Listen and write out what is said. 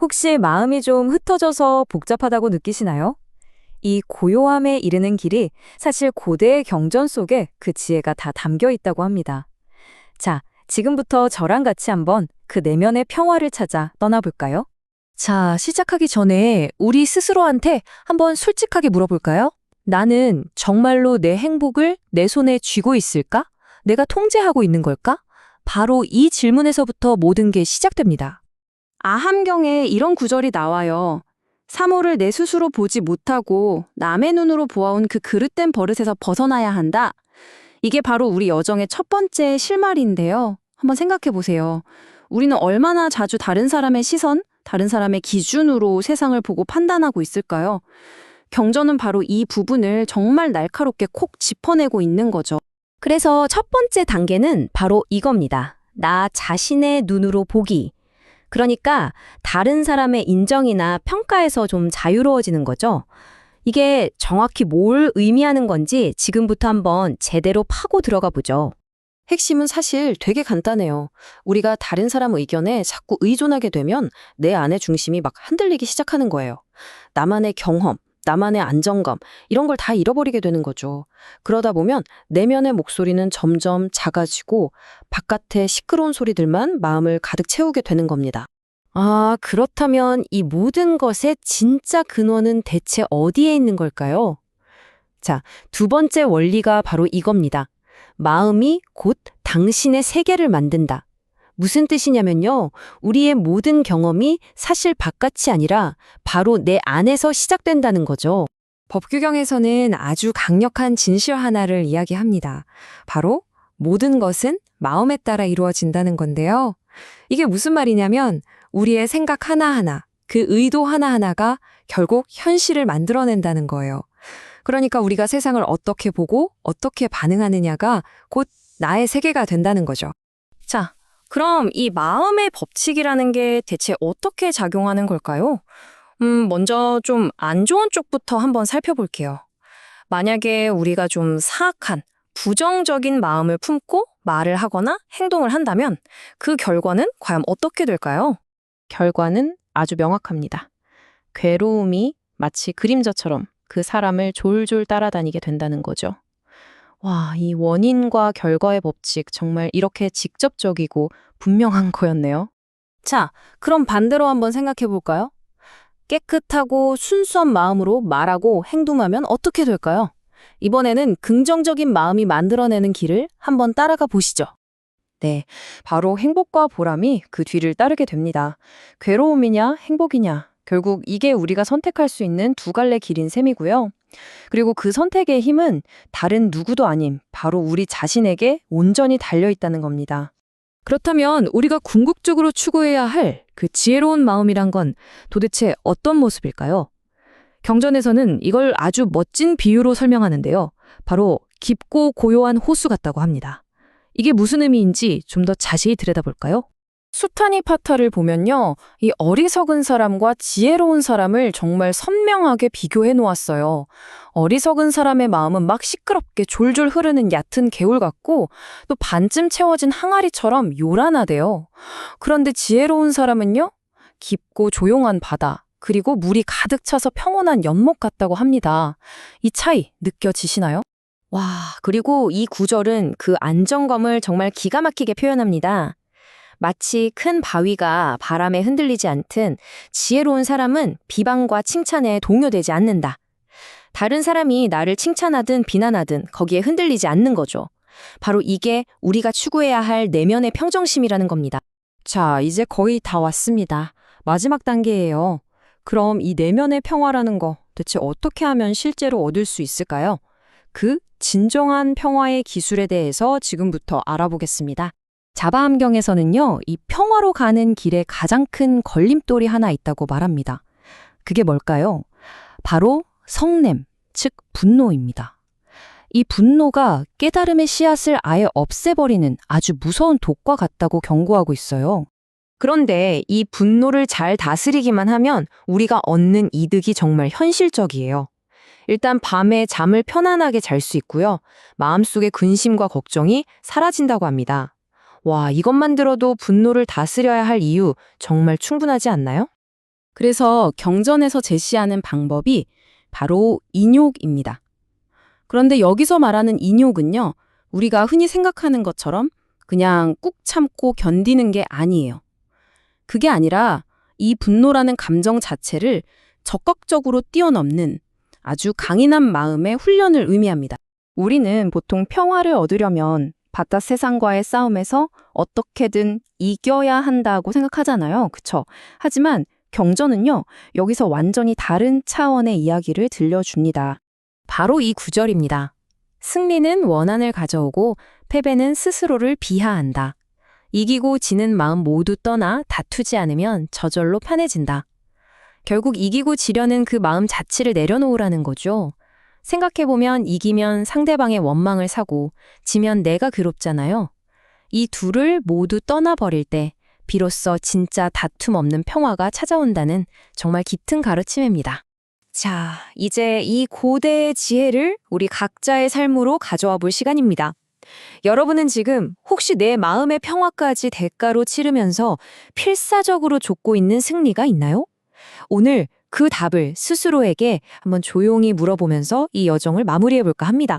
혹시 마음이 좀 흩어져서 복잡하다고 느끼시나요? 이 고요함에 이르는 길이 사실 고대의 경전 속에 그 지혜가 다 담겨 있다고 합니다. 자, 지금부터 저랑 같이 한번 그 내면의 평화를 찾아 떠나볼까요? 자, 시작하기 전에 우리 스스로한테 한번 솔직하게 물어볼까요? 나는 정말로 내 행복을 내 손에 쥐고 있을까? 내가 통제하고 있는 걸까? 바로 이 질문에서부터 모든 게 시작됩니다. 아함경에 이런 구절이 나와요. 사물을 내 스스로 보지 못하고 남의 눈으로 보아온 그 그릇된 버릇에서 벗어나야 한다. 이게 바로 우리 여정의 첫 번째 실마리인데요. 한번 생각해 보세요. 우리는 얼마나 자주 다른 사람의 시선, 다른 사람의 기준으로 세상을 보고 판단하고 있을까요? 경전은 바로 이 부분을 정말 날카롭게 콕 짚어내고 있는 거죠. 그래서 첫 번째 단계는 바로 이겁니다. 나 자신의 눈으로 보기. 그러니까 다른 사람의 인정이나 평가에서 좀 자유로워지는 거죠. 이게 정확히 뭘 의미하는 건지 지금부터 한번 제대로 파고 들어가 보죠. 핵심은 사실 되게 간단해요. 우리가 다른 사람 의견에 자꾸 의존하게 되면 내 안의 중심이 막 흔들리기 시작하는 거예요. 나만의 경험, 나만의 안정감, 이런 걸 다 잃어버리게 되는 거죠. 그러다 보면 내면의 목소리는 점점 작아지고 바깥의 시끄러운 소리들만 마음을 가득 채우게 되는 겁니다. 아, 그렇다면 이 모든 것의 진짜 근원은 대체 어디에 있는 걸까요? 자, 두 번째 원리가 바로 이겁니다. 마음이 곧 당신의 세계를 만든다. 무슨 뜻이냐면요. 우리의 모든 경험이 사실 바깥이 아니라 바로 내 안에서 시작된다는 거죠. 법규경에서는 아주 강력한 진실 하나를 이야기합니다. 바로 모든 것은 마음에 따라 이루어진다는 건데요. 이게 무슨 말이냐면 우리의 생각 하나하나, 그 의도 하나하나가 결국 현실을 만들어낸다는 거예요. 그러니까 우리가 세상을 어떻게 보고 어떻게 반응하느냐가 곧 나의 세계가 된다는 거죠. 자, 그럼 이 마음의 법칙이라는 게 대체 어떻게 작용하는 걸까요? 먼저 좀 안 좋은 쪽부터 한번 살펴볼게요. 만약에 우리가 좀 사악한, 부정적인 마음을 품고 말을 하거나 행동을 한다면 그 결과는 과연 어떻게 될까요? 결과는 아주 명확합니다. 괴로움이 마치 그림자처럼 그 사람을 졸졸 따라다니게 된다는 거죠. 와, 이 원인과 결과의 법칙 정말 이렇게 직접적이고 분명한 거였네요. 자, 그럼 반대로 한번 생각해 볼까요? 깨끗하고 순수한 마음으로 말하고 행동하면 어떻게 될까요? 이번에는 긍정적인 마음이 만들어내는 길을 한번 따라가 보시죠. 네, 바로 행복과 보람이 그 뒤를 따르게 됩니다. 괴로움이냐, 행복이냐, 결국 이게 우리가 선택할 수 있는 두 갈래 길인 셈이고요. 그리고 그 선택의 힘은 다른 누구도 아님, 바로 우리 자신에게 온전히 달려있다는 겁니다. 그렇다면 우리가 궁극적으로 추구해야 할 그 지혜로운 마음이란 건 도대체 어떤 모습일까요? 경전에서는 이걸 아주 멋진 비유로 설명하는데요. 바로 깊고 고요한 호수 같다고 합니다. 이게 무슨 의미인지 좀 더 자세히 들여다볼까요? 수타니파타를 보면요. 이 어리석은 사람과 지혜로운 사람을 정말 선명하게 비교해 놓았어요. 어리석은 사람의 마음은 막 시끄럽게 졸졸 흐르는 얕은 개울 같고 또 반쯤 채워진 항아리처럼 요란하대요. 그런데 지혜로운 사람은요. 깊고 조용한 바다, 그리고 물이 가득 차서 평온한 연못 같다고 합니다. 이 차이 느껴지시나요? 와, 그리고 이 구절은 그 안정감을 정말 기가 막히게 표현합니다. 마치 큰 바위가 바람에 흔들리지 않듯 지혜로운 사람은 비방과 칭찬에 동요되지 않는다. 다른 사람이 나를 칭찬하든 비난하든 거기에 흔들리지 않는 거죠. 바로 이게 우리가 추구해야 할 내면의 평정심이라는 겁니다. 자, 이제 거의 다 왔습니다. 마지막 단계예요. 그럼 이 내면의 평화라는 거 대체 어떻게 하면 실제로 얻을 수 있을까요? 그 진정한 평화의 기술에 대해서 지금부터 알아보겠습니다. 자바함경에서는요, 이 평화로 가는 길에 가장 큰 걸림돌이 하나 있다고 말합니다. 그게 뭘까요? 바로 성냄, 즉 분노입니다. 이 분노가 깨달음의 씨앗을 아예 없애버리는 아주 무서운 독과 같다고 경고하고 있어요. 그런데 이 분노를 잘 다스리기만 하면 우리가 얻는 이득이 정말 현실적이에요. 일단 밤에 잠을 편안하게 잘 수 있고요. 마음속의 근심과 걱정이 사라진다고 합니다. 와, 이것만 들어도 분노를 다스려야 할 이유 정말 충분하지 않나요? 그래서 경전에서 제시하는 방법이 바로 인욕입니다. 그런데 여기서 말하는 인욕은요, 우리가 흔히 생각하는 것처럼 그냥 꾹 참고 견디는 게 아니에요. 그게 아니라 이 분노라는 감정 자체를 적극적으로 뛰어넘는 아주 강인한 마음의 훈련을 의미합니다. 우리는 보통 평화를 얻으려면 바깥 세상과의 싸움에서 어떻게든 이겨야 한다고 생각하잖아요. 그쵸? 하지만 경전은요, 여기서 완전히 다른 차원의 이야기를 들려줍니다. 바로 이 구절입니다. 승리는 원한을 가져오고 패배는 스스로를 비하한다. 이기고 지는 마음 모두 떠나 다투지 않으면 저절로 편해진다. 결국 이기고 지려는 그 마음 자체를 내려놓으라는 거죠. 생각해보면 이기면 상대방의 원망을 사고 지면 내가 괴롭잖아요. 이 둘을 모두 떠나버릴 때 비로소 진짜 다툼 없는 평화가 찾아온다는 정말 깃튼 가르침입니다. 자, 이제 이 고대의 지혜를 우리 각자의 삶으로 가져와 볼 시간입니다. 여러분은 지금 혹시 내 마음의 평화까지 대가로 치르면서 필사적으로 좇고 있는 승리가 있나요? 오늘 그 답을 스스로에게 한번 조용히 물어보면서 이 여정을 마무리해 볼까 합니다.